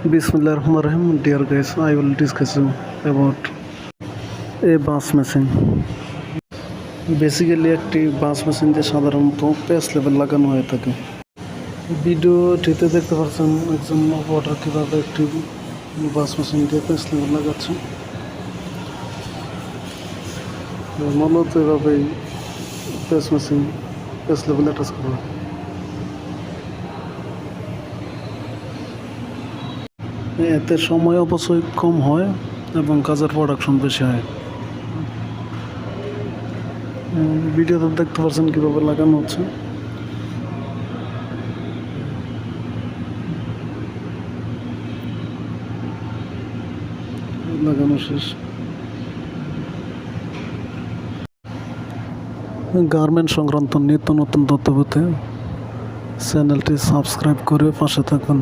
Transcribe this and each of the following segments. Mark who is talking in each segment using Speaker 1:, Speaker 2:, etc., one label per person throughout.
Speaker 1: Bismillahirrahmanirrahim. Dear guys, I will discuss you about a bass machine. Basically একটি বাস machine দিয়ে সাধারণত pace level লাগানো হয়ে থাকে। ভিডিওটিতে দেখতে পাচ্ছেন একজন অপারেটর কীভাবে একটি বাস মেশিন দিয়ে পেস লেভেল লাগাচ্ছে। মূলত এভাবেই pace machine pace level attach করা হয়। এতে সময় অপচয় কম হয় এবং কাজের প্রোডাকশন বেশি হয়। ভিডিওতে দেখতে পাচ্ছেন কীভাবে লাগানো হচ্ছে। লাগানো শেষ। গার্মেন্ট সংক্রান্ত নিত্য নতুন তথ্য পেতে চ্যানেলটি সাবস্ক্রাইব করে পাশে থাকুন।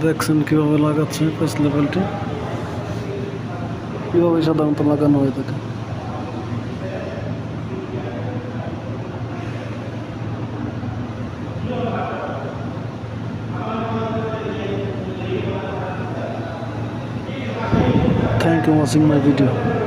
Speaker 1: দেখছেন কীভাবে লাগাচ্ছে পেস লেভেলটি, কীভাবে সাধারণত লাগানো হয়ে থাকে। Thank you for watching my video.